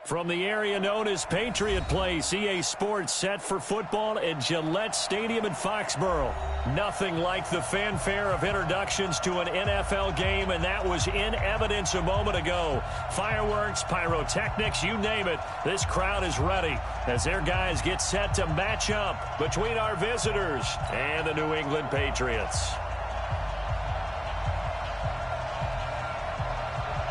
From the area known as Patriot Place, EA Sports set for football at Gillette Stadium in Foxborough. Nothing like the fanfare of introductions to an NFL game, and that was in evidence a moment ago. Fireworks, pyrotechnics, you name it. This crowd is ready as their guys get set to match up between our visitors and the New England Patriots.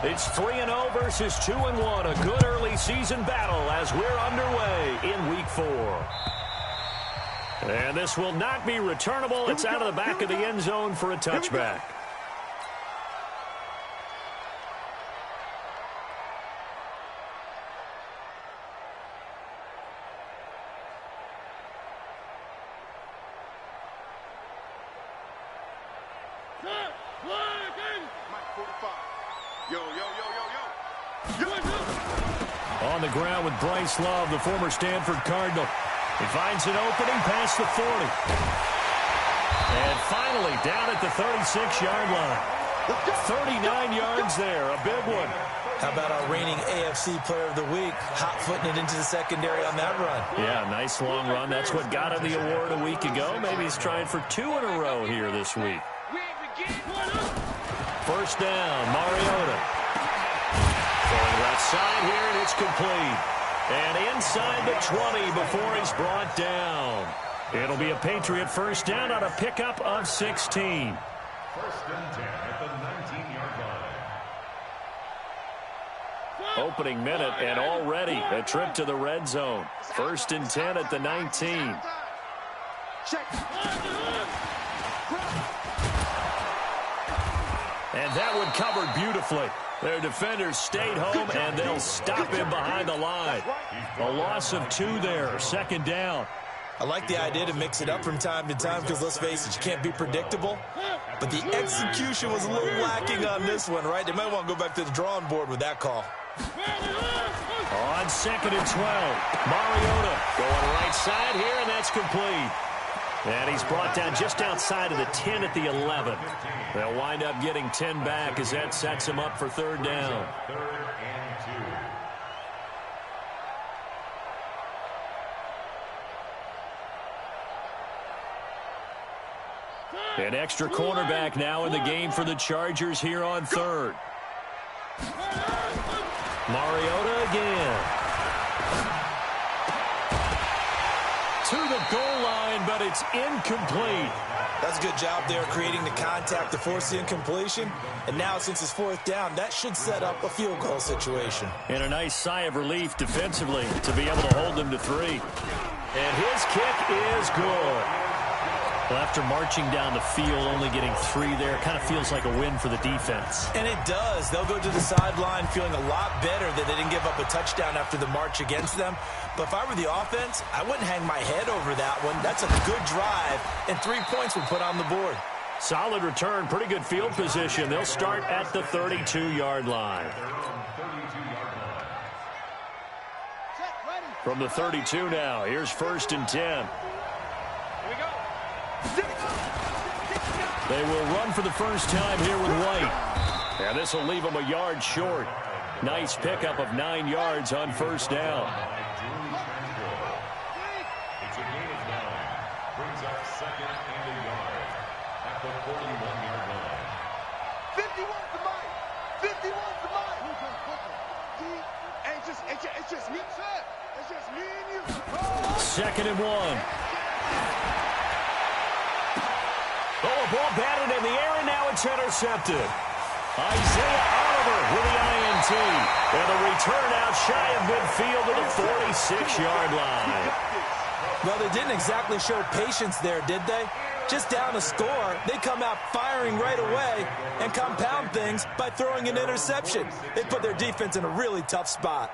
It's 3-0 versus 2-1. A good early season battle as we're underway in Week 4. And this will not be returnable. It's out of the back of the end zone for a touchback. On the ground with Bryce Love, the former Stanford Cardinal. He finds an opening past the 40. And finally down at the 36-yard line. 39 yards there, a big one. How about our reigning AFC Player of the Week, hot-footing it into the secondary on that run? Yeah, nice long run. That's what got him the award a week ago. Maybe he's trying for 2 in a row here this week. First down, Mariota. Going left side here, and it's complete. And inside the 20 before he's brought down. It'll be a Patriot first down on a pickup of 16. First and 10 at the 19-yard line. Opening minute, and already a trip to the red zone. First and 10 at the 19. And that one covered beautifully. Their defenders stayed home, and they'll stop him behind the line. A loss of 2 there, second down. I like the idea to mix it up from time to time because, let's face it, you can't be predictable. But the execution was a little lacking on this one, right? They might want to go back to the drawing board with that call. On second and 12, Mariota going right side here, and that's complete. And he's brought down just outside of the 10 at the 11. They'll wind up getting 10 back as that sets him up for third down. Third and 2. An extra cornerback now in the game for the Chargers here on third. Mariota again. To the goal line, but it's incomplete. That's a good job there creating the contact to force the incompletion. And now, since it's fourth down, that should set up a field goal situation. And a nice sigh of relief defensively to be able to hold them to 3. And his kick is good. Well, after marching down the field, only getting 3 there, kind of feels like a win for the defense. And it does. They'll go to the sideline feeling a lot better that they didn't give up a touchdown after the march against them. But if I were the offense, I wouldn't hang my head over that one. That's a good drive, and 3 points were put on the board. Solid return, pretty good field position. They'll start at the 32-yard line. From the 32 now, here's first and 10. They will run for the first time here with White. And this will leave them a yard short. Nice pickup of 9 yards on first down. It's a gain of 9. Brings up second and a yard at the 41-yard line. 51's the mic. 51's the mic. It's just me, sir. It's just me and you. Second and 1. Oh, a ball batted in the air, and now it's intercepted. Isaiah Oliver with the INT. And the return out shy of midfield to the 46-yard line. Well, they didn't exactly show patience there, did they? Just down a score, they come out firing right away and compound things by throwing an interception. They put their defense in a really tough spot.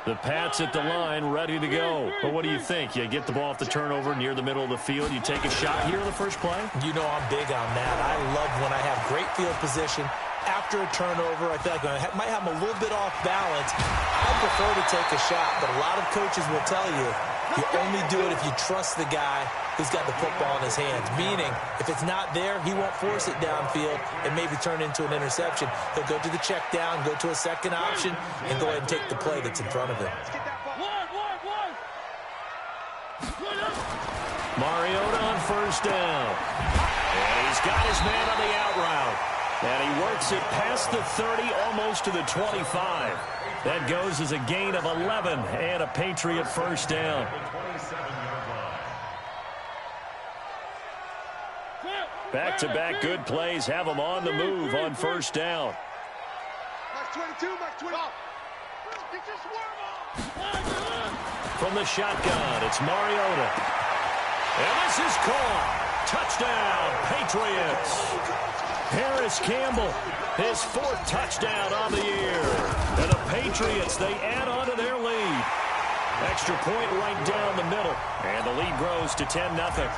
The Pats at the line, ready to go. But what do you think? You get the ball off the turnover near the middle of the field. You take a shot here in the first play? You know I'm big on that. I love when I have great field position. After a turnover, I feel like I might have them a little bit off balance. I prefer to take a shot, but a lot of coaches will tell you You only do it if you trust the guy who's got the football in his hands, meaning if it's not there, he won't force it downfield and maybe turn into an interception. He'll go to the check down, go to a second option, and go ahead and take the play that's in front of him. Mariota on first down. And he's got his man on the out route. And he works it past the 30, almost to the 25. That goes as a gain of 11 and a Patriot first down. Back-to-back good plays have them on the move on first down. Max 22, Max 20. From the shotgun, it's Mariota. And this is caught. Touchdown, Patriots. Harris Campbell, his 4th touchdown on the year. And the Patriots, they add on to their lead. Extra point right down the middle. And the lead grows to 10-0.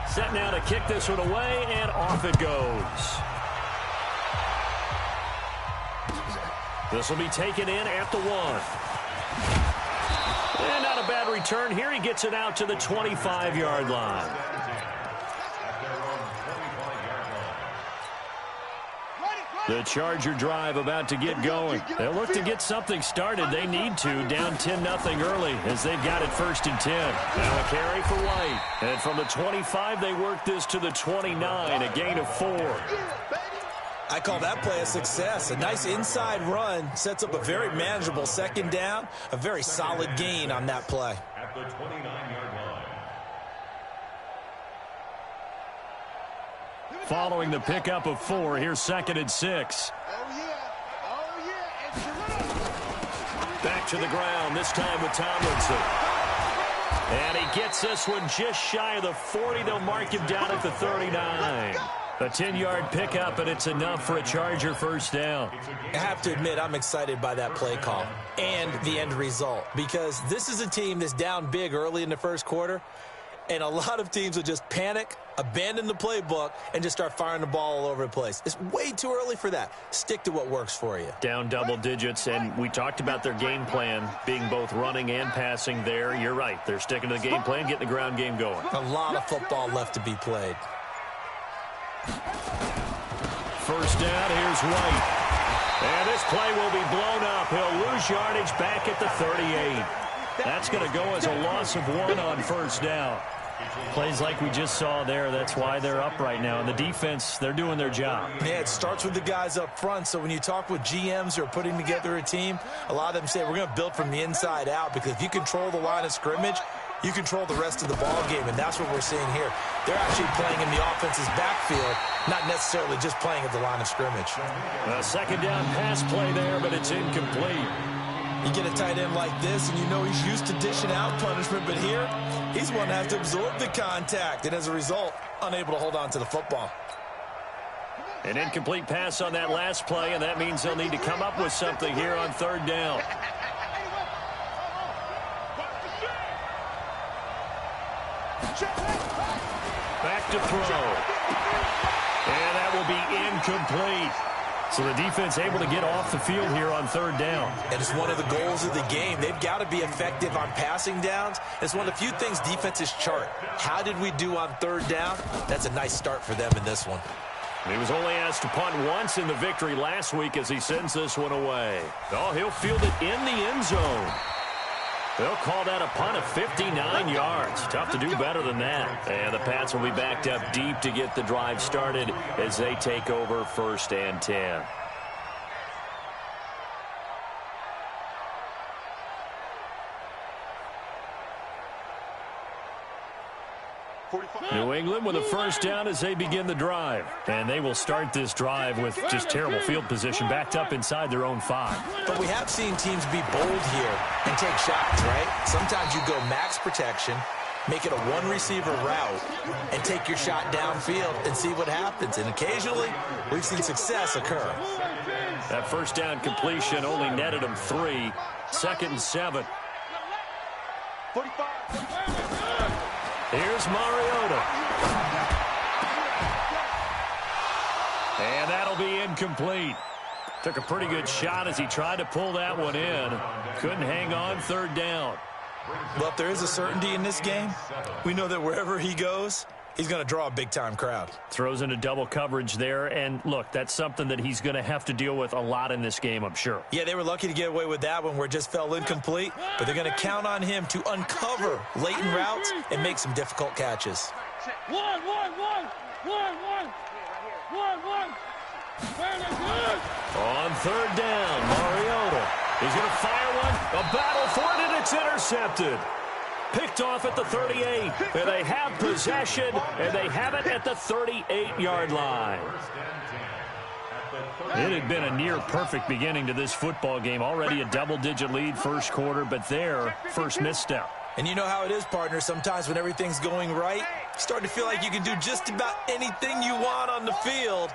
Set now to kick this one away, and off it goes. This will be taken in at the 1. And not a bad return here. He gets it out to the 25-yard line. The Charger drive about to get going. They'll look to get something started. They need to, down 10-0 early as they've got it 1st and 10. Now a carry for White. And from the 25, they work this to the 29, a gain of 4. I call that play a success. A nice inside run sets up a very manageable second down. A very solid gain on that play. At the 29-yard line. Following the pickup of 4, here's 2nd and 6. Back to the ground, this time with Tomlinson. And he gets this one just shy of the 40. They'll mark him down at the 39. A 10-yard pickup, and it's enough for a Charger first down. I have to admit, I'm excited by that play call and the end result, because this is a team that's down big early in the first quarter, and a lot of teams will just panic, abandon the playbook, and just start firing the ball all over the place. It's way too early for that. Stick to what works for you. Down double digits, and we talked about their game plan being both running and passing there. You're right. They're sticking to the game plan, getting the ground game going. A lot of football left to be played. First down, here's White. And this play will be blown up. He'll lose yardage back at the 38. That's going to go as a loss of 1 on first down. Plays like we just saw there, that's why they're up right now. And the defense, they're doing their job. Yeah, it starts with the guys up front. So when you talk with GMs who are putting together a team, a lot of them say we're going to build from the inside out, because if you control the line of scrimmage, you control the rest of the ball game, and that's what we're seeing here. They're actually playing in the offense's backfield, not necessarily just playing at the line of scrimmage. A second down pass play there, but it's incomplete. You get a tight end like this, and you know he's used to dishing out punishment, but here, he's one that has to absorb the contact, and as a result, unable to hold on to the football. An incomplete pass on that last play, and that means they'll need to come up with something here on third down. Back to throw. And that will be incomplete. So the defense able to get off the field here on third down. And it's one of the goals of the game. They've got to be effective on passing downs. It's one of the few things defenses chart. How did we do on third down? That's a nice start for them in this one. He was only asked to punt once in the victory last week as he sends this one away. Oh, he'll field it in the end zone. They'll call that a punt of 59 yards. Tough to do better than that. And the Pats will be backed up deep to get the drive started as they take over 1st and 10. New England with a first down as they begin the drive. And they will start this drive with just terrible field position, backed up inside their own 5. But we have seen teams be bold here and take shots, right? Sometimes you go max protection, make it a one-receiver route, and take your shot downfield and see what happens. And occasionally, we've seen success occur. That first down completion only netted them 3. 2nd and 7. 45. Here's Mariota. And that'll be incomplete. Took a pretty good shot as he tried to pull that one in. Couldn't hang on third down. Well, if there is a certainty in this game, we know that wherever he goes, he's going to draw a big-time crowd. Throws into double coverage there, and look, that's something that he's going to have to deal with a lot in this game, I'm sure. Yeah, they were lucky to get away with that one where it just fell incomplete, but they're going to count on him to uncover latent routes and make some difficult catches. One. On third down, Mariota. He's going to fire one. A battle for it, and it's intercepted. Picked off at the 38, and they have possession, and they have it at the 38-yard line. It had been a near-perfect beginning to this football game. Already a double-digit lead first quarter, but their first misstep. And you know how it is, partner. Sometimes when everything's going right, you start to feel like you can do just about anything you want on the field.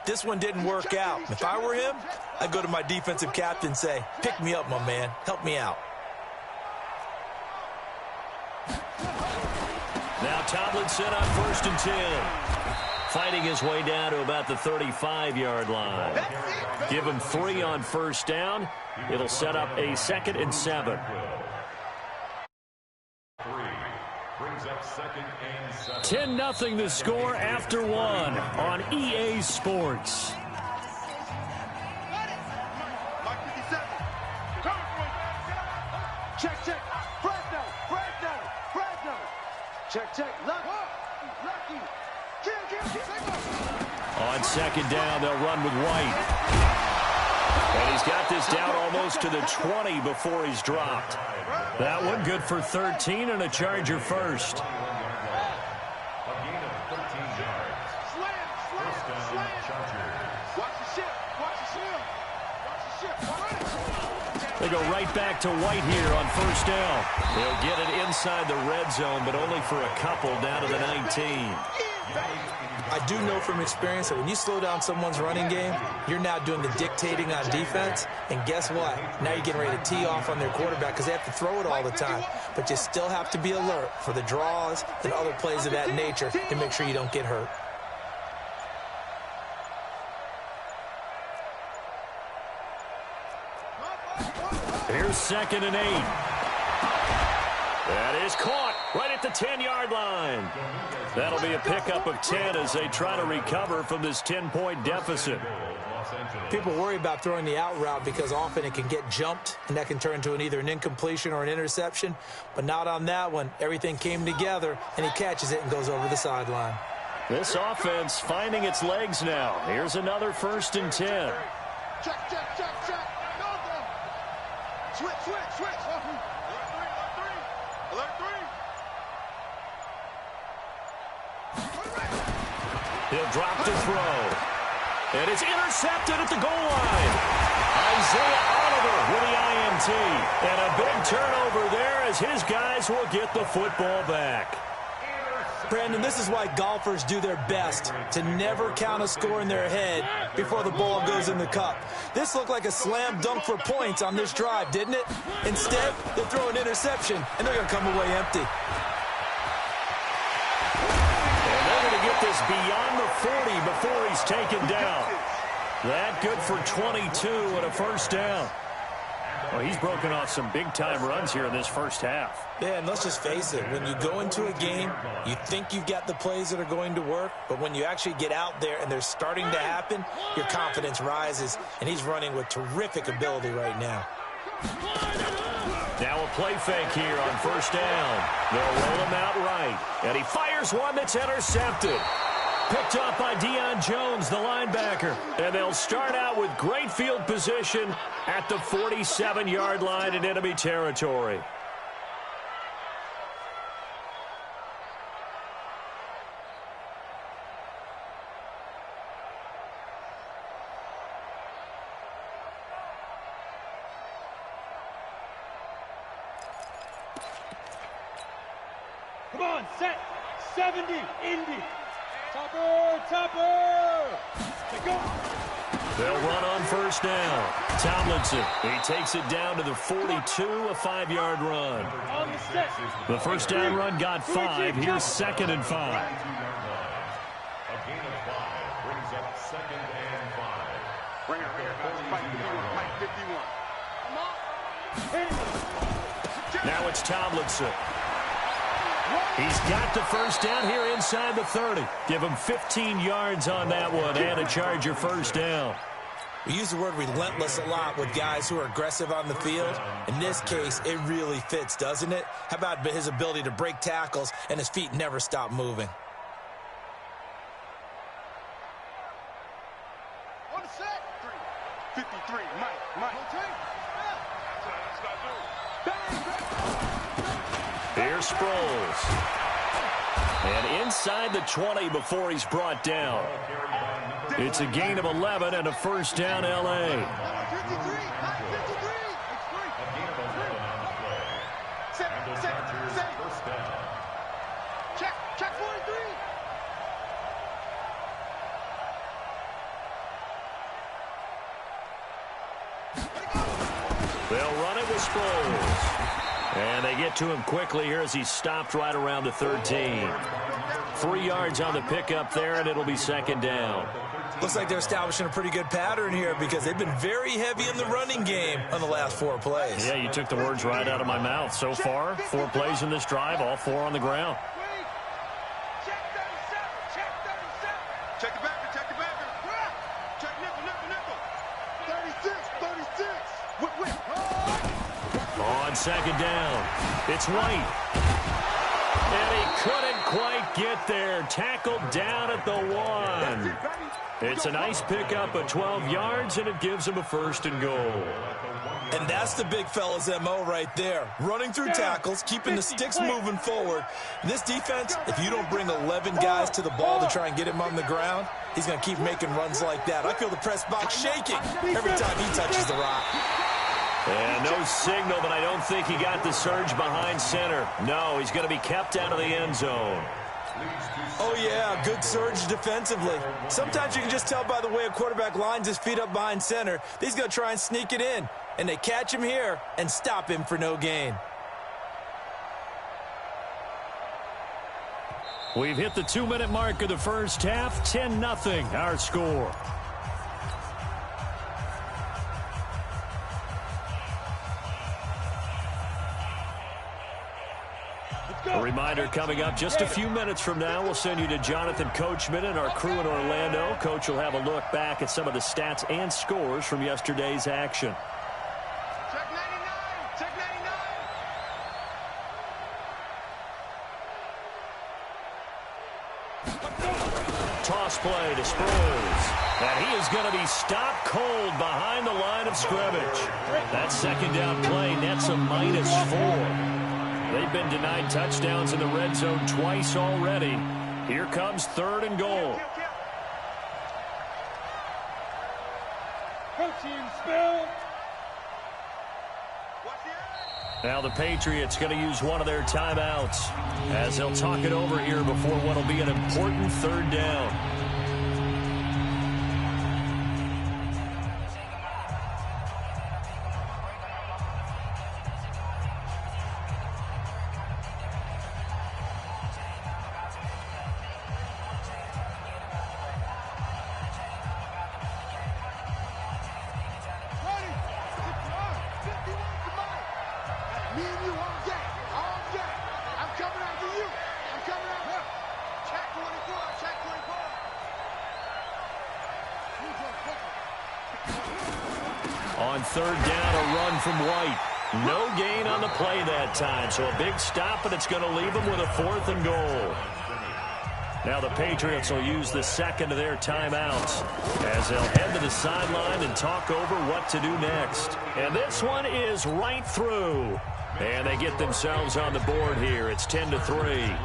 This one didn't work out. If I were him, I'd go to my defensive captain and say, pick me up, my man. Help me out. Now Tomlinson on 1st and 10. Fighting his way down to about the 35-yard line. Give him 3 on first down. It'll set up a 2nd and 7. Brings up 2nd and 7. 10-0 the score after 1 on EA Sports. Check. Fresno. Check. Lucky. On 2nd down, they'll run with White. And he's got this down almost to the 20 before he's dropped. That one good for 13 and a Charger first. A gain of 13 yards. First down, Chargers. They go right back to White here on first down. They'll get it inside the red zone, but only for a couple down to the 19. I do know from experience that when you slow down someone's running game, you're now doing the dictating on defense. And guess what? Now you're getting ready to tee off on their quarterback because they have to throw it all the time. But you still have to be alert for the draws and other plays of that nature to make sure you don't get hurt. Here's 2nd and 8. That is caught right at the 10-yard line. That'll be a pickup of 10 as they try to recover from this 10-point deficit. People worry about throwing the out route because often it can get jumped, and that can turn into either an incompletion or an interception. But not on that one. Everything came together, and he catches it and goes over the sideline. This offense finding its legs now. Here's another 1st and 10. Check. Switch. Alert 3. He'll drop to throw. And it's intercepted at the goal line. Isaiah Oliver with the INT. And a big turnover there as his guys will get the football back. Brandon, this is why golfers do their best to never count a score in their head before the ball goes in the cup. This looked like a slam dunk for points on this drive, didn't it? Instead, they throw an interception, and they're going to come away empty. And they're going to get this beyond the 40 before he's taken down. That good for 22 and a first down. Well, he's broken off some big-time runs here in this first half. Yeah, and let's just face it. When you go into a game, you think you've got the plays that are going to work, but when you actually get out there and they're starting to happen, your confidence rises, and he's running with terrific ability right now. Now a play fake here on first down. They'll roll him out right, and he fires one that's intercepted. Picked up by Deion Jones, the linebacker. And they'll start out with great field position at the 47-yard line in enemy territory. Come on, set. 70, Indy. Topper! Go! They'll run on first down. Tomlinson, he takes it down to the 42, a 5-yard run. The first down run got 5. Here's 2nd and 5. A gain of 5 brings up 2nd and 5. Bring it up here. Fight 51. Fight 51. Now it's Tomlinson. He's got the first down here inside the 30. Give him 15 yards on that one and a Charger first down. We use the word relentless a lot with guys who are aggressive on the field. In this case, it really fits, doesn't it? How about his ability to break tackles and his feet never stop moving? On the set. 53. Mike. Here's Sproles. And inside the 20 before he's brought down. It's a gain of 11 and a first down, L.A. 53. 53. Set. Check 43. They'll run it with Sproles. And they get to him quickly here as he's stopped right around the 13. 3 yards on the pickup there, and it'll be second down. Looks like they're establishing a pretty good pattern here because they've been very heavy in the running game on the last 4 plays. Yeah, you took the words right out of my mouth. So far, 4 plays in this drive, all 4 on the ground. Check 37. Check the backer. Check nickel. 36. Whip. On second down, it's White. And he couldn't quite get there. Tackled down at the 1. It's a nice pickup of 12 yards, and it gives him a first and goal. And that's the big fella's MO right there. Running through tackles, keeping the sticks moving forward. This defense, if you don't bring 11 guys to the ball to try and get him on the ground, he's going to keep making runs like that. I feel the press box shaking every time he touches the rock. And no signal, but I don't think he got the surge behind center. No, he's going to be kept out of the end zone. Oh, yeah, good surge defensively. Sometimes you can just tell by the way a quarterback lines his feet up behind center. He's going to try and sneak it in. And they catch him here and stop him for no gain. We've hit the 2-minute mark of the first half. 10-0, our score. A reminder coming up just a few minutes from now. We'll send you to Jonathan Coachman and our crew in Orlando. Coach will have a look back at some of the stats and scores from yesterday's action. Check 99. Toss play to Sproles. And he is going to be stopped cold behind the line of scrimmage. That second down play nets a -4. They've been denied touchdowns in the red zone twice already. Here comes 3rd and goal. Now the Patriots going to use one of their timeouts as they'll talk it over here before what will be an important 3rd down. On 3rd down, a run from White. No gain on the play that time, so a big stop, and it's going to leave them with a 4th and goal. Now the Patriots will use the second of their timeouts as they'll head to the sideline and talk over what to do next. And this one is right through. And they get themselves on the board here. It's 10-3.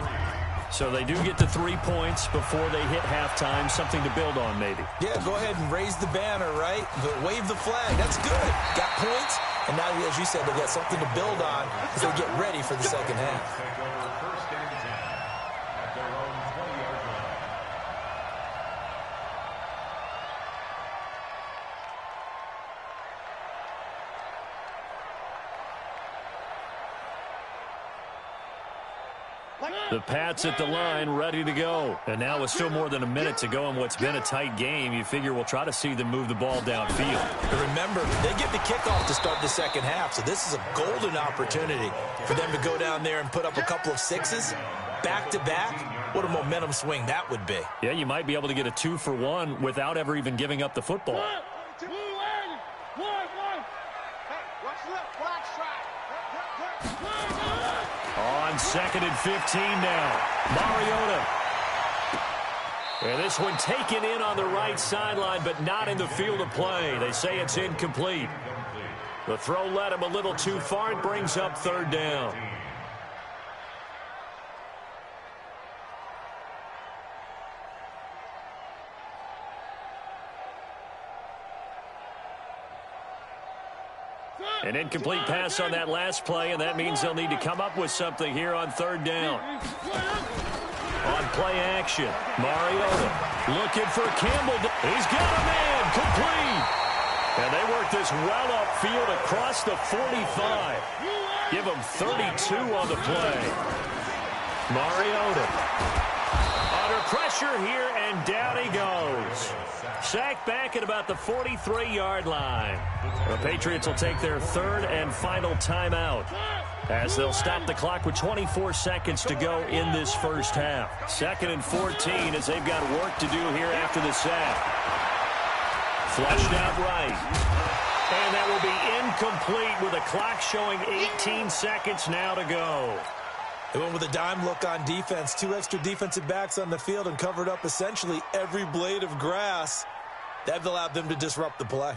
So they do get to 3 points before they hit halftime. Something to build on, maybe. Yeah, go ahead and raise the banner, right? But wave the flag. That's good. Got points. And now, as you said, they've got something to build on as they get ready for the second half. The Pats at the line, ready to go. And now with still more than a minute to go in what's been a tight game, you figure we'll try to see them move the ball downfield. And remember, they get the kickoff to start the second half, so this is a golden opportunity for them to go down there and put up a couple of sixes back-to-back. What a momentum swing that would be. Yeah, you might be able to get a 2-for-1 without ever even giving up the football. On 2nd and 15 now. Mariota. And this one taken in on the right sideline, but not in the field of play. They say it's incomplete. The throw led him a little too far. It brings up 3rd down. An incomplete pass on that last play, and that means they'll need to come up with something here on 3rd down. On play action, Mariota looking for Campbell. He's got a man, complete. And they work this well upfield across the 45. Give him 32 on the play. Mariota under pressure here, and down he goes. Sacked back at about the 43-yard line. The Patriots will take their 3rd and final timeout as they'll stop the clock with 24 seconds to go in this first half. 2nd and 14 as they've got work to do here after the sack. Flushed out right. And that will be incomplete with a clock showing 18 seconds now to go. They went with a dime look on defense. 2 extra defensive backs on the field and covered up essentially every blade of grass. That allowed them to disrupt the play.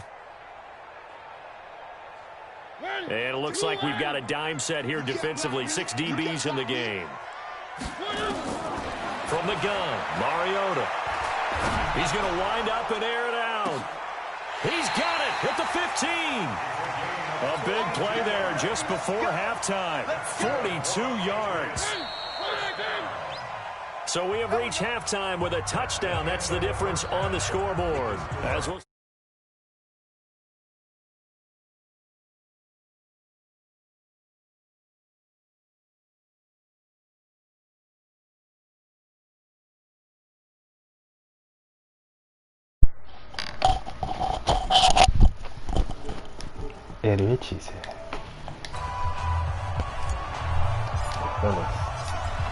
And it looks like we've got a dime set here defensively. 6 DBs in the game. From the gun, Mariota. He's going to wind up and air it out. He's got it at the 15. A big play there just before halftime. 42 yards. So we have reached halftime with a touchdown. That's the difference on the scoreboard. As we'll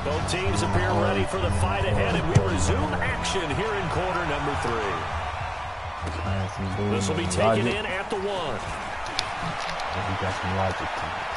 both teams appear ready for the fight ahead, and we resume action here in quarter number 3. This will be taken in at the 1. He got some logic to it.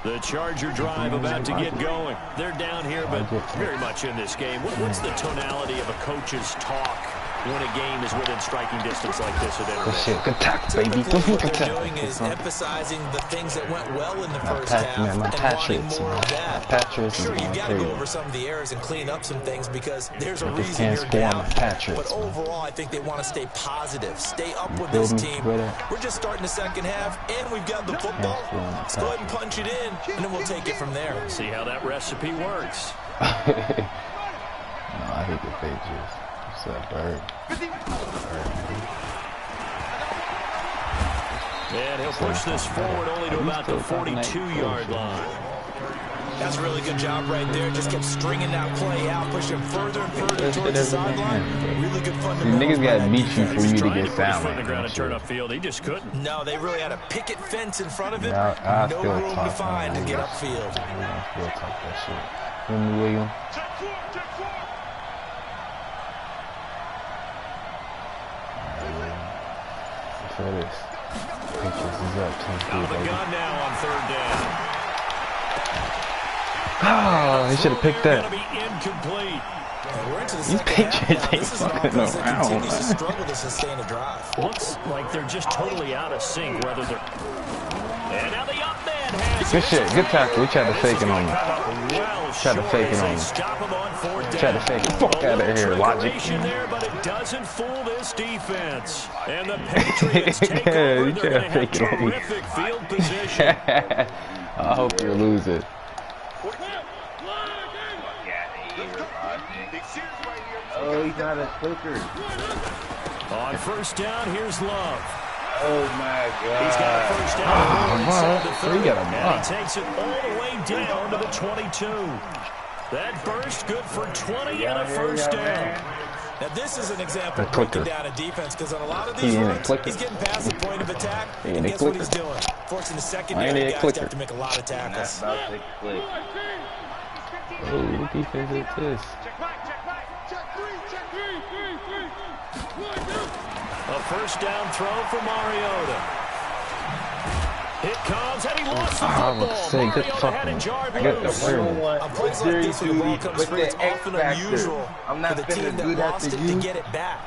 The Charger drive about to get going. They're down here, but very much in this game. What's the tonality of a coach's talk when a game is within striking distance like this at intermission? Good tackle, baby. What they're doing is emphasizing the things that went well in the first half and wanting more of that. Sure, you've got to go over some of the errors and clean up some things because there's a reason you're down. But overall, I think they want to stay positive, stay up with this team. We're just starting the second half, and we've got the football. Let's go ahead and punch it in, and then we'll take it from there. See how that recipe works. No, I hate the Patriots. It's a bird. And he'll push this forward only to about the 42-yard line. That's a really good job right there. Just kept stringing that play out, pushing further and further towards the sideline. Really good fundamentals. Niggas got to beat you for you to get sound. On the ground and turn upfield. He just couldn't. No, they really had a picket fence in front of him. I no room to find to get upfield. I feel tough that shit. William. For this. Patriots is up 10-3. Out of the gun now on 3rd down. Oh, he should have picked that. Be incomplete. These Patriots ain't fucking around. Struggle to sustain a drive. Looks like they're just totally out of sync. Whether they're and now the up man has good shit. Good tackle. We tried to fake it on him. Tried to fake it on him. Tried to fake it. Fuck out of here, logic. There, but it doesn't fool this defense. And the Patriots take over. They're going to have terrific field position. I hope you lose it. Oh, he's not a clicker. On first down, here's Love. Oh my God. He's got a first down inside the 30, got a and he takes it all the way down to the 22. That burst good for 20 and a first down. Now this is an example of breaking down a defense, because on a lot of these runs, he's getting past the point of attack, and guess what he's doing? Forcing the secondary guys to have to make a lot of tackles. About to click. Oh, what defense is this? A first down throw for Mariota. It comes, and he lost the football. Mariota had it jarred loose. On plays like this, when the ball comes free, it's often unusual for the team that lost it to get it back.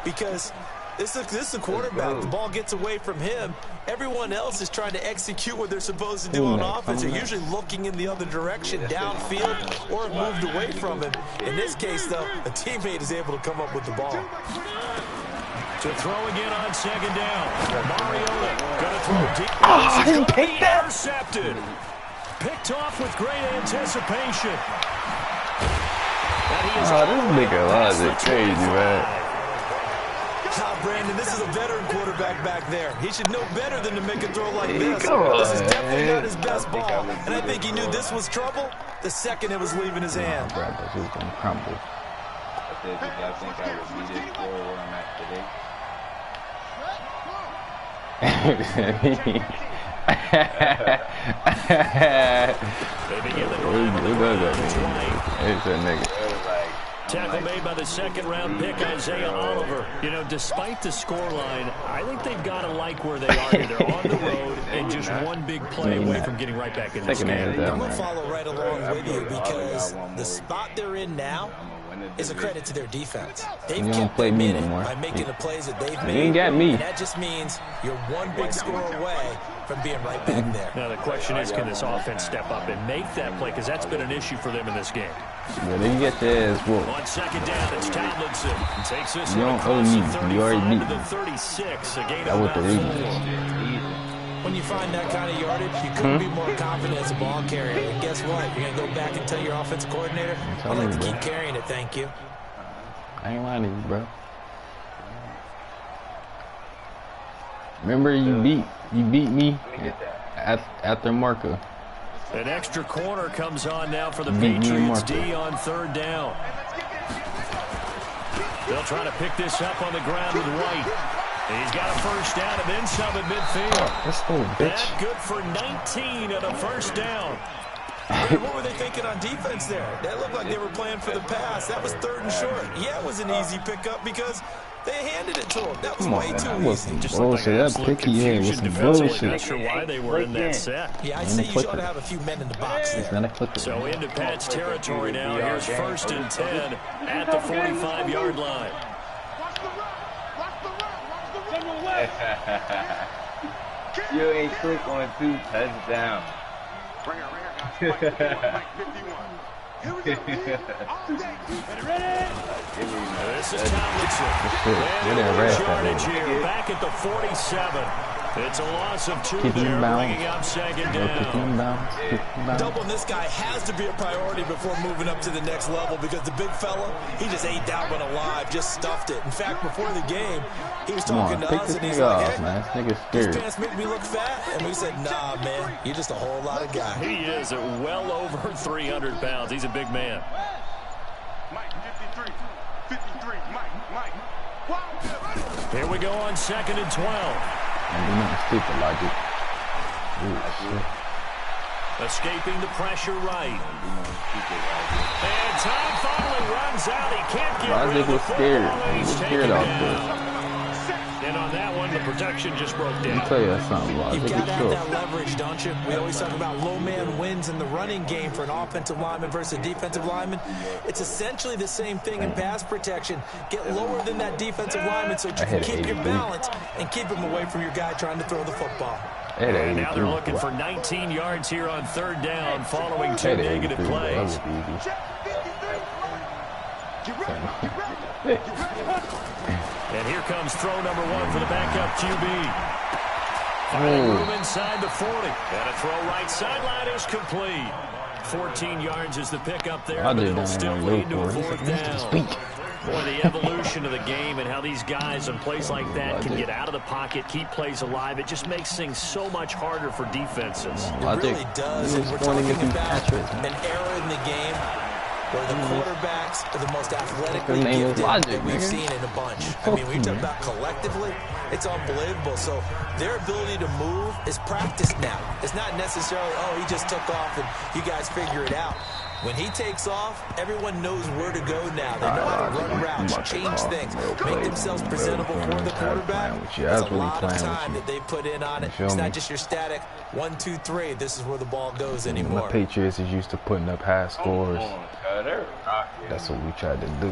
Because this is a quarterback. The ball gets away from him. Everyone else is trying to execute what they're supposed to do on offense. They're usually looking in the other direction, downfield, or moved away from him. In this case, though, a teammate is able to come up with the ball. To throw again on second down. Mariota going to throw deep. Oh, he picked that. Intercepted. Picked off with great anticipation. Oh, this nigga is crazy, man. Brandon, this is a veteran quarterback back there. He should know better than to make a throw like this. On, this is definitely not his best ball. And I think he knew this was trouble the second it was leaving his hand. Bro, this is going to crumble. I said, did y'all think I would be this score where I'm at today? It's a nigga. Tackle made by the second-round pick, Isaiah Oliver. You know, despite the scoreline, I think they've got to like where they are here. They're on the road and just one big play away from getting right back in this game. I'm going to follow right along with you, because the spot they're in now is a credit to their defense. They've kept them in it by making the plays that they've made. You ain't got me. And that just means you're one big score away from being right back there. Now the question is, can this offense step up and make that play? Because that's been an issue for them in this game. Well, then you get your ass whooped. On second down, it's Tomlinson. He takes this You don't owe me. You already beat me. 36, a gain That of was the about reason. 4. When you find that kind of yardage, you couldn't be more confident as a ball carrier. And guess what? You're going to go back and tell your offensive coordinator, I'd like to keep carrying it, thank you. I ain't lying to you, bro. Remember, you beat me after Marco. An extra corner comes on now for the Patriots D on third down. They'll try to pick this up on the ground with White. He's got a first down and then some at midfield. Let's go, bitch. That good for 19 and a first down. What were they thinking on defense there? That looked like they were playing for the pass. That was third and short. Yeah, it was an easy pickup because they handed it to him. That was way too easy. Just bullshit. That picky head was some bullshit. Not sure why they were in that set. Yeah, I'd say you should have a few men in the box there. So into Pat's territory now. Here's first and 10 at the 45-yard line. You ain't click on 2 touchdowns. Here we go. This is Tomlinson. Yardage here, back at the 47. It's a loss of 2 there, bringing up second down. Doubling this guy has to be a priority before moving up to the next level, because the big fella, he just ate that one alive, just stuffed it. In fact, before the game, he was talking to us, and he's like, hey, these pants make me look fat? And we said, nah, man, you're just a whole lot of guy. He is at well over 300 pounds. He's a big man. Mike, 53, Mike. Here we go on second and 12. Stupid logic. Escaping the pressure right. And time finally runs out. He can't get rid of the football. He's scared out there. And on that one, the protection just broke down. Let me tell you something, Logic. You've got to have that leverage, don't you? We always talk about low man wins in the running game for an offensive lineman versus a defensive lineman. It's essentially the same thing in pass protection. Get lower than that defensive lineman so you can keep your balance and keep him away from your guy trying to throw the football. And now they're looking for 19 yards here on third down following 2 negative plays. And here comes throw number 1 for the backup QB. Finding room inside the 40. And a throw right sideline is complete. 14 yards is the pickup there, but it'll still lead to a fourth down. Boy, the evolution of the game and how these guys in plays like that can get out of the pocket, keep plays alive, it just makes things so much harder for defenses. It really does. And we're talking about an era in the game where the quarterbacks are the most athletically gifted that we've seen in a bunch. I mean, when you talk about collectively, it's unbelievable. So their ability to move is practiced now. It's not necessarily, oh, he just took off and you guys figure it out. When he takes off, everyone knows where to go now. They know how to run routes, change things, make themselves presentable for the quarterback. There's a lot of time that they put in on it. It's not just your static 1, 2, 3. This is where the ball goes anymore. The Patriots is used to putting up high scores. That's what we tried to do.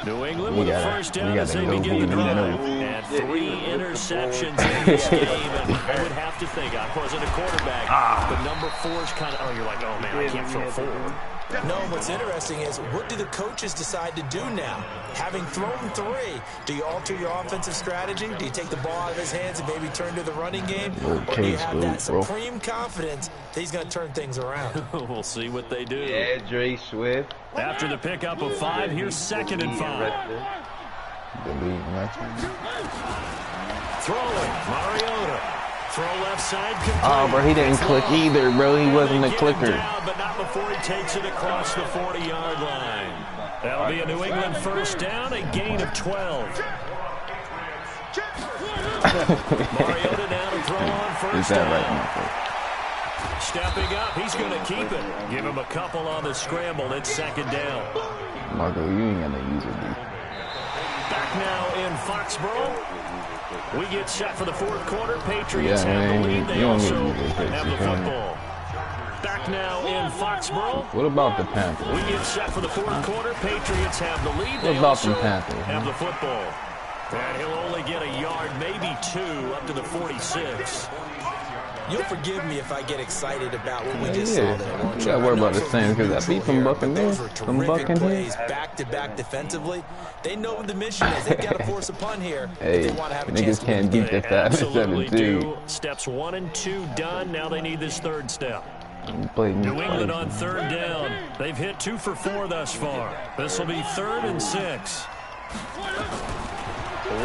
New England with the first down as they begin the drive. And 3 interceptions in this game. And I would have to think, I wasn't a quarterback, but number 4 is kind of, oh, you're like, oh, man, I can't throw 4. No, what's interesting is, what do the coaches decide to do now? Having thrown 3, do you alter your offensive strategy? Do you take the ball out of his hands and maybe turn to the running game? Or do you have that supreme confidence that he's going to turn things around? We'll see what they do. Yeah, Dre Swift. After the pickup of 5, here's 2nd and 5. Throwing, Mariota. Throw left side. Oh, bro, he didn't click either, bro. He wasn't a clicker. Down, but not before he takes it across the 40-yard line. That'll be a New England first down, a gain of 12. Mariota down to throw on first down. Right, stepping up, he's going to keep it. Give him a couple on the scramble. It's 2nd down. Marco, you ain't gonna use it, dude. Back now in Foxborough. We get set for the 4th quarter. Patriots have the lead. They also have the football. Back now in Foxborough. What about the Panthers? We get set for the 4th quarter. Patriots have the lead. What about the Panthers? Have the football. And he'll only get a yard, maybe 2, up to the 46. You'll forgive me if I get excited about what we just saw there, won't you? You gotta worry about the same, because I beat them Buccaneers. Some terrific plays back-to-back defensively. They know what the mission is. They've got to force a punt here. Hey, they want to have a chance niggas can't beat the 5-7-2. Steps 1 and 2 done. Now they need this 3rd step. New England on 3rd down. They've hit 2 for 4 thus far. This will be 3rd and 6.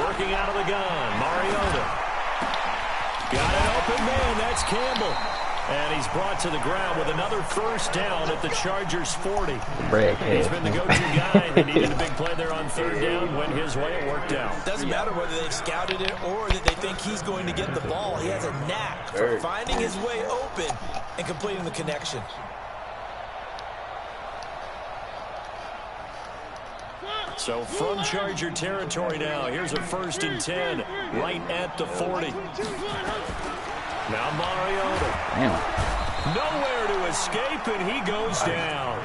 Working out of the gun, Mariota. Got an open man, that's Campbell. And he's brought to the ground with another first down at the Chargers' 40. He's been the go-to guy. They needed a big play there on 3rd down. Went his way, it worked out. Doesn't matter whether they've scouted it or that they think he's going to get the ball. He has a knack for finding his way open and completing the connection. So from Charger territory now, here's a 1st and 10 right at the 40. Now Mariota. Damn. Nowhere to escape, and he goes down.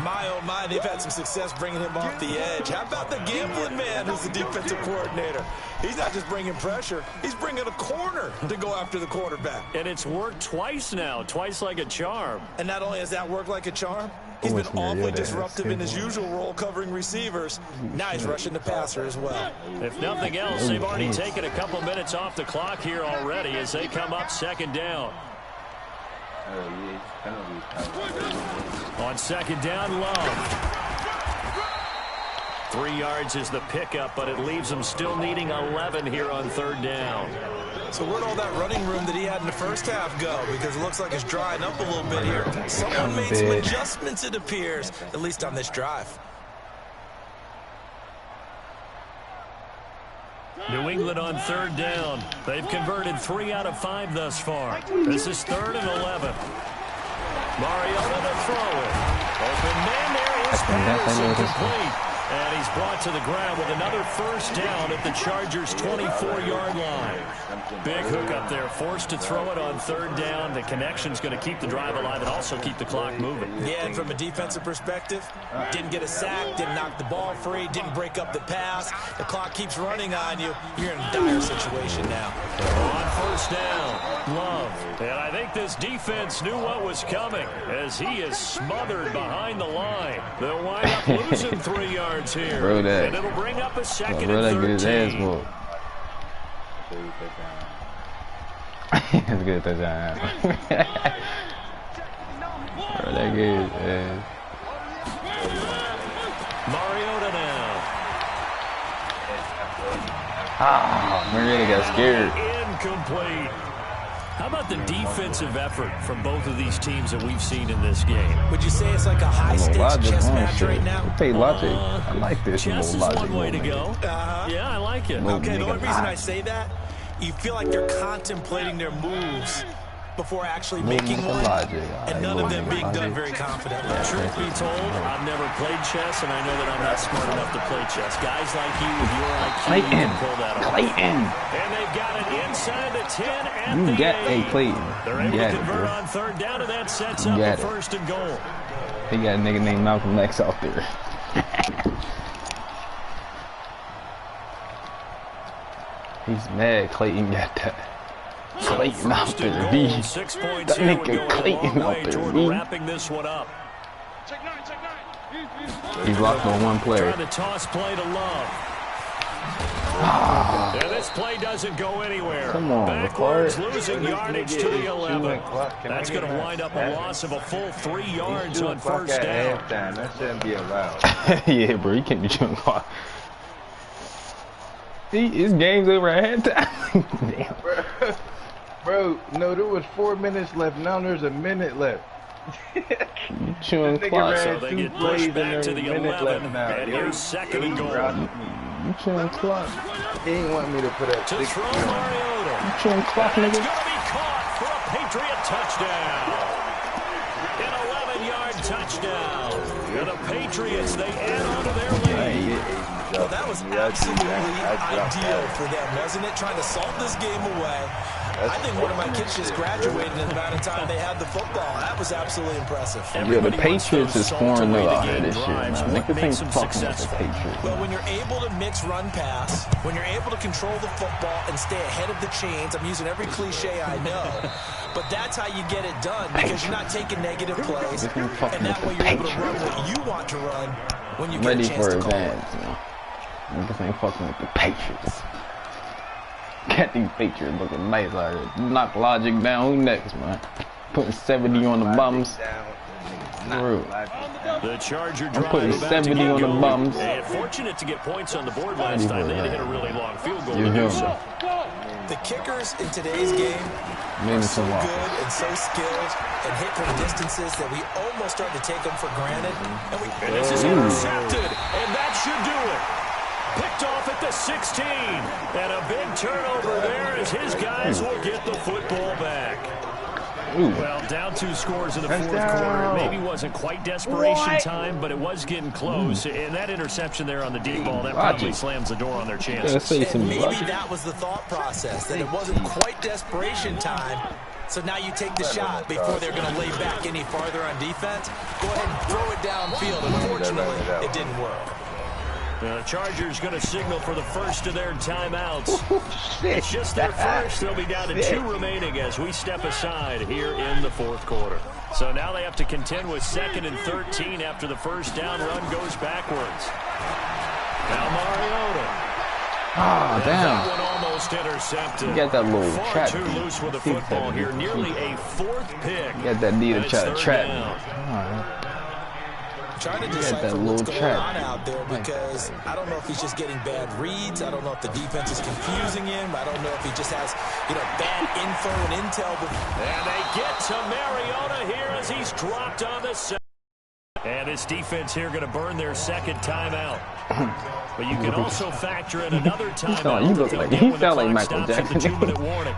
My, oh my, they've had some success bringing him off the edge. How about the gambling man who's the defensive coordinator? He's not just bringing pressure, he's bringing a corner to go after the quarterback. And it's worked twice now, twice like a charm. And not only has that worked like a charm, he's been awfully disruptive in his usual role covering receivers. Now he's rushing the passer as well. If nothing else, they've already taken a couple minutes off the clock here already as they come up 2nd down. On 2nd down, Love. 3 yards is the pickup, but it leaves them still needing 11 here on 3rd down. So where'd all that running room that he had in the first half go? Because it looks like it's drying up a little bit here. Someone made some adjustments, it appears, at least on this drive. New England on 3rd down. They've converted 3 out of 5 thus far. This is 3rd and 11. Mariota to throw it. Open man there is Patterson complete. And he's brought to the ground with another first down at the Chargers' 24-yard line. Big hook up there, forced to throw it on 3rd down. The connection's going to keep the drive alive and also keep the clock moving. Yeah, and from a defensive perspective, didn't get a sack, didn't knock the ball free, didn't break up the pass. The clock keeps running on you. You're in a dire situation now. On first down, Love. And I think this defense knew what was coming as he is smothered behind the line. They'll wind up losing 3 yards here. Bro, that. And it'll bring up a 2nd and 13. That's good touchdown. Bro, that good. Mariota now. Ah, Marietta got scared. Incomplete. How about the defensive effort from both of these teams that we've seen in this game? Would you say it's like a high-stakes chess match right now? Play logic. I like this. Chess is logic one way to go. Yeah, I like it. Okay, the only reason I say that, you feel like they're contemplating their moves before actually making one, and none of them being done very confidently. Truth be told, I've never played chess, and I know that I'm not smart enough to play chess. Guys like you with your IQ, you can pull that off. Clayton. And they've got it inside the 10 at You the got 8. Clayton. They're able to convert on third down, and that sets up the first and goal. He got a nigga named Malcolm X out there. He's mad Clayton got that. Clayton out there, B. That nigga Clayton out there, B. Wrapping this one up. He's locked on one player. Trying to toss play to Love. And this play doesn't go anywhere. Come on, backwards, losing yardage to the 11. That's going to wind up a loss of a full 3 yards on first down. That shouldn't be allowed. Yeah, bro, you can't be chewing clock. See, his game's over at halftime. Damn. Bro, no, there was 4 minutes left. Now there's a minute left. You chewing clock. So they get pushed back to the 11. And here's second and goal. You chewing clock. He ain't want me to put up To throw Mariota. You chewing clock, And nigga. it's going to be caught for a Patriot touchdown. An 11-yard touchdown. And the Patriots, they add on to their lead. Well, that was absolutely ideal for them, wasn't it? Trying to salt this game away. I think one of my kids just graduated in the amount of time they had the football. That was absolutely impressive. Yeah, the Patriots is 4-0 out here this year, man. Niggas ain't fucking with the Patriots. Well, when you're able to mix run pass, when you're able to control the football and stay ahead of the chains, I'm using every cliche I know, but that's how you get it done because you're not taking negative plays, and that way you're able to run what you want to run when you get a chance to call it. Niggas ain't fucking with the Patriots. Got these Patriots looking nice out here. Knock Logic down. Who next, man? Putting 70 on the bums. The Charger I'm putting 70 on the bums. And fortunate to get points on the board last time. They had to hit a really long field goal to do so. The kickers in today's game are so good and so skilled and hit from distances that we almost start to take them for granted. And this is intercepted, and that should do it. Picked off at the 16. And a big turnover there as his guys will get the football back. Well, down 2 scores in the fourth quarter. It maybe wasn't quite desperation time, but it was getting close. And that interception there on the deep ball, that probably slams the door on their chances. And maybe that was the thought process, that it wasn't quite desperation time. So now you take the shot before they're going to lay back any farther on defense. Go ahead and throw it downfield. Unfortunately, it didn't work. The Chargers going to signal for the first of their timeouts. It's just their first. They'll be down to 2 remaining as we step aside here in the fourth quarter. So now they have to contend with 2nd and 13 after the first down run goes backwards. Now Mariota. Oh, damn. That one almost intercepted. You got that little trap. Far too loose with the football here. Nearly a 4th pick. You got that need to try to trap me. Trying to decipher what's going on out there because I don't know if he's just getting bad reads. I don't know if the defense is confusing him. I don't know if he just has, bad info and intel. And they get to Mariota here as he's dropped on the second. And this defense here going to burn their second timeout. But you can also factor in another timeout. He sound like Michael Jackson. The 2-minute warning.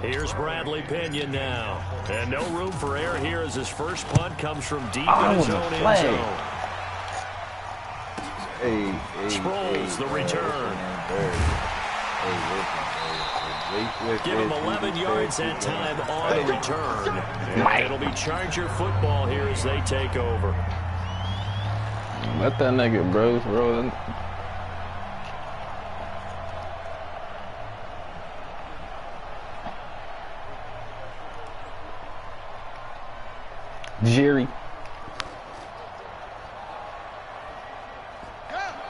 Here's Bradley Pinion now. And no room for error here as his first punt comes from deep in his own end zone. Sproles, the return. Give him 11 yards that time on the return. And it'll be Charger football here as they take over. Let that nigga bro. Jerry.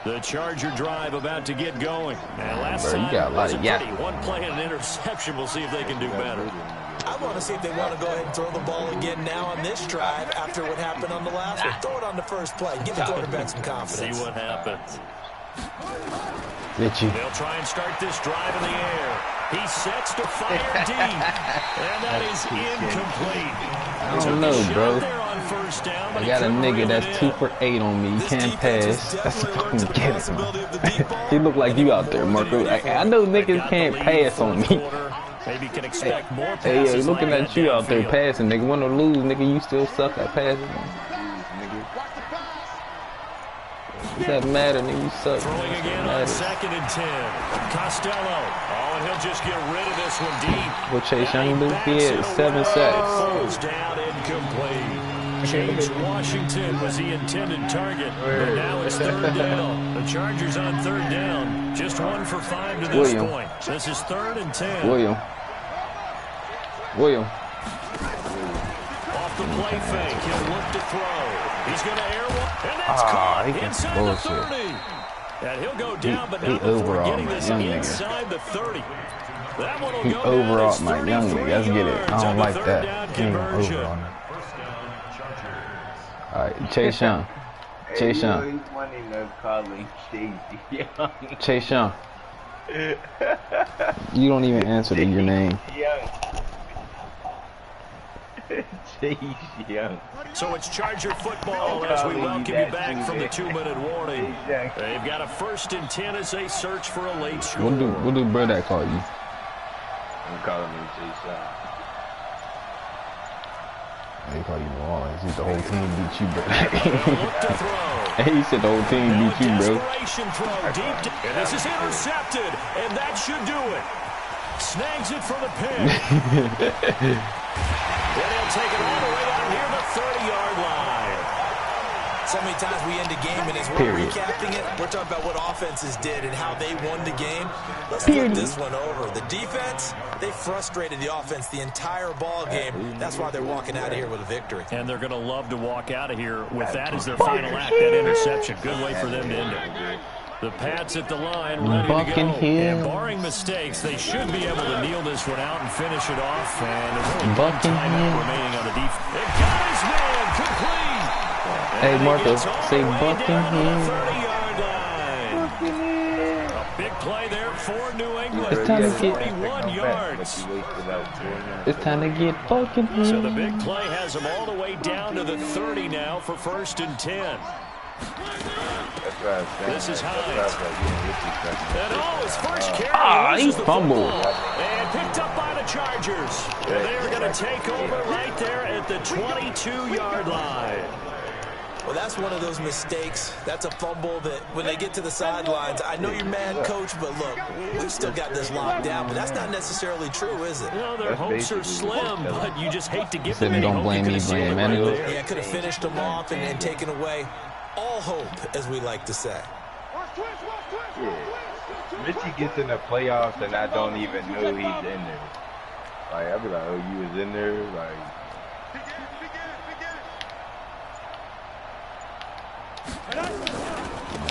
The Charger drive about to get going. And last you time got a lot of one play and an interception. We'll see if they can do better. I I want to see if they want to go ahead and throw the ball again now on this drive after what happened on the last one. Throw it on the first play. Give the quarterback some confidence. See what happens. Itchy. They'll try and start this drive in the air. He sets to fire deep, and that is incomplete. I don't know, bro. Down, I got a nigga that's 2 for 8 on me. He can't pass. That's fucking get it, man. He look like you out there, Marco. I know niggas can't pass on me. Maybe can expect more Hey, looking at you out there passing, nigga. Win or lose, nigga, you still suck at passing. Is that Madden, nigga? You suck. Throwing again on 2nd and 10. Costello. Oh, and he'll just get rid of this one deep. What Chase Young do? He had 7 sacks. Falls down incomplete. James Washington was the intended target, but now it's 3rd down. The Chargers on 3rd down. Just 1 for 5 to this point. This is 3rd and 10. William. Off the play fake, he'll look to throw. He's going to air one, and that's caught inside the 30. And he'll go down, but not before getting this inside the 30. That one will go down. Overall, my young nigga. Let's get it. I don't like that. He ain't overall. Alright, Chase Young. Chase Young. Chase Young. You don't even answer to your name. Chase Young. So it's Charger football as we welcome you back from the 2-minute warning. They've got a 1st and 10 as they search for a late score. What do Brad call you? I'm calling me Chase Young. They call you Wallace. He said the whole team beat you, bro. He said the whole team beat you, bro. Throw deep and this is intercepted, and that should do it. Snags it from the pin. And he'll take it all the way out near the 30-yard line. So many times we end a game, and as we're recapping it, we're talking about what offenses did and how they won the game. Let's flip this one over. The defense, they frustrated the offense the entire ball game. That's why they're walking out of here with a victory. And they're going to love to walk out of here with that as their final act, that interception. Good way for them to end it. The Pats at the line, ready to go. And barring mistakes, they should be able to kneel this one out and finish it off. And there's only one timeout remaining on the defense. It got his man complete. Hey, Marco, say Buckingham. A big play there for New England. It's time to get 41 yards. It's time to get Buckingham. So the big play has them all the way down to the 30 now for 1st and 10. This is Hines. And his first carry. He fumbled. And picked up by the Chargers. And they're going to take over right there at the 22-yard line. Well, that's one of those mistakes. That's a fumble that when they get to the sidelines, I know you're mad, Coach, but look, we've still got this locked down, but that's not necessarily true, is it? No, their hopes are slim, but you just hate to give them any don't hope. blame me, blame Emmanuel. Yeah, could have finished them off and taken away all hope, as we like to say. Yeah. Richie gets in the playoffs and I don't even know he's in there. Like, I'll be like, oh, you was in there? Like,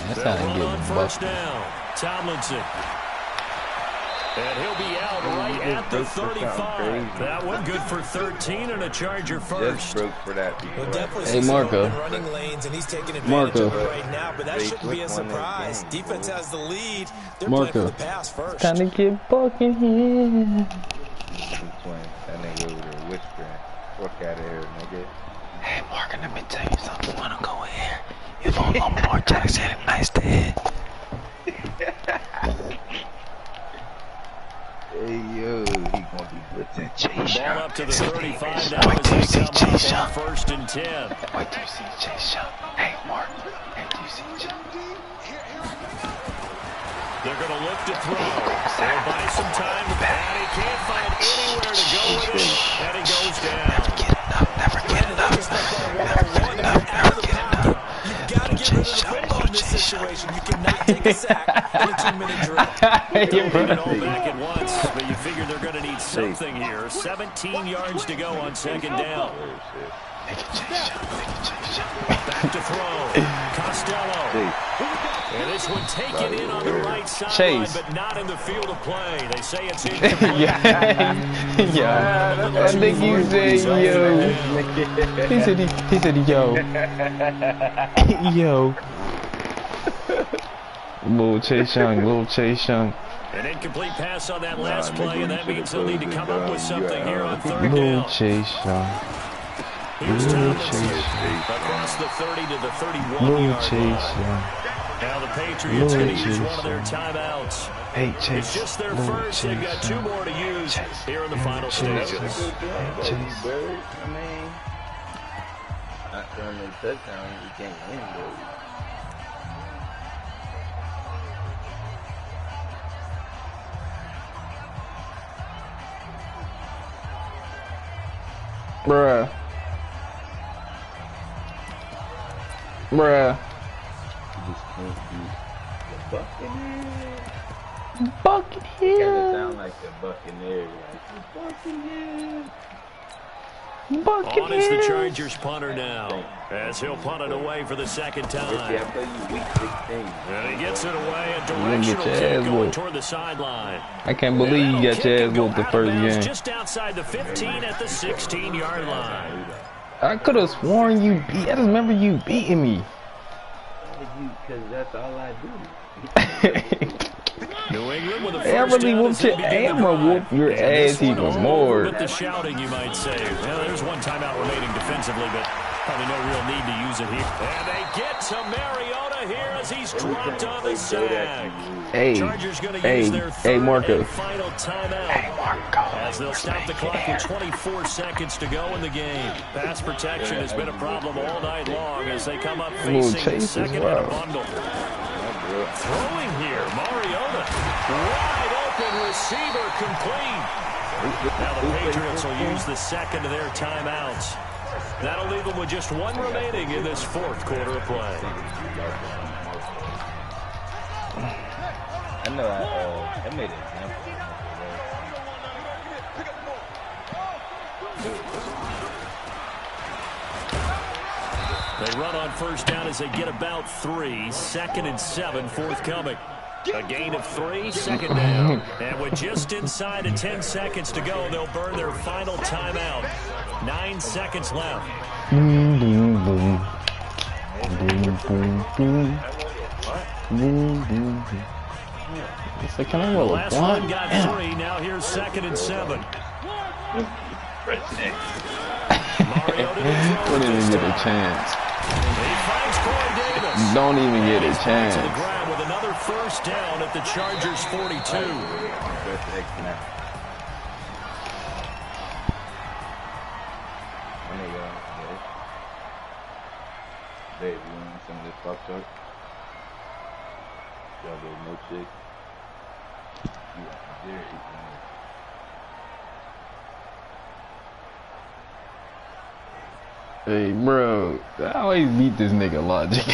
that's how they get first down. Tomlinson. And he'll be out right at the 35. That one good for 13 and a Charger first. broke for that. Hey, Marco. Running lanes, and he's taking advantage of it right now, but that shouldn't be a surprise. Defense has the lead. They're playing for the pass first. Time to get Buckingham. That nigga over there whispering. Fuck out of here, nigga. Hey, Morgan, let me tell you something. Wanna go in here? You don't know Lamar Jackson. Nice to hit. Hey, yo, he gonna be blitzing Chase Ball Young. up to the 35 now as they come up on 1st and 10. Wait till you see Chase Young. Hey, Mark. Hey, do you see Chase? They're going to look to throw. They'll buy some time. And he can't find anywhere to go with it. And he goes down. Never get enough. Never get enough. Never get enough. Never get enough. You've got to get rid of the football in this situation. You cannot take a sack in a 2-minute drill. They're all back at once, but you figure they're going to need something here. 17 yards to go on second down. Back to throw. Costello. And this one taken in on the right sideline, but not in the field of play. They say it's incomplete. Yeah. I think you said yo. He said yo. Yo. Little Chase Young. An incomplete pass on that last play, and that means they'll need to come up with something here on third Little down. Chase Young. Here's Tomlinson across the 30 to the 31-yard line. Now the Patriots going to use one of their timeouts. Hey, Chase. It's just their first. They've got 2 more to use here in the final stages. I mean, not throwing a touchdown, you can't win, though. Bruh. You just can't beat the Buccaneers. Buccaneers. Gotta sound like the Buccaneers. Like the Buccaneers. On is the Chargers punter now, as he'll punt it away for the second time. I play you week 16. And he gets it away, a directional kick going toward the sideline. I can't believe you got your ass whooped the first game. Just outside the 15 at the 16-yard line. I could have sworn you beat. I just remember you beating me. Because that's all I do. New England with a Hey, I first really down whooped as they your begin the I'm gonna drive. whoop your And this ass one even over more. With the shouting, you might say. Well, there's one timeout remaining defensively, but probably no real need to use it here. And they get to Mariota here as he's dropped on the sack. Hey, Chargers going to use their third and final timeout. As they'll stop the clock with 24 seconds to go in the game. Pass protection has been a problem all night long as they come up facing second and a bundle. Throwing here, Mariota. Wide open receiver complete. Now the Patriots will use the second of their timeouts. That'll leave them with just 1 remaining in this fourth quarter of play. I know I made an example. They run on first down as they get about 3. 2nd and 7 forthcoming. A gain of 3, second down. And with just inside of 10 seconds to go, they'll burn their final timeout. 9 seconds left. Boom, boom, boom. Boom, boom, boom. Boom, boom, boom. It's like, can I roll a last blunt? one got 3. Now here's 2nd and 7. Don't even get a chance. He finds Corey Davis. Don't even get a chance. To the ground with another first down at the Chargers 42. Babe, you want some of this Pop Tart? Strawberry milkshake? Yeah, very nice. Hey, bro, I always beat this nigga Logic.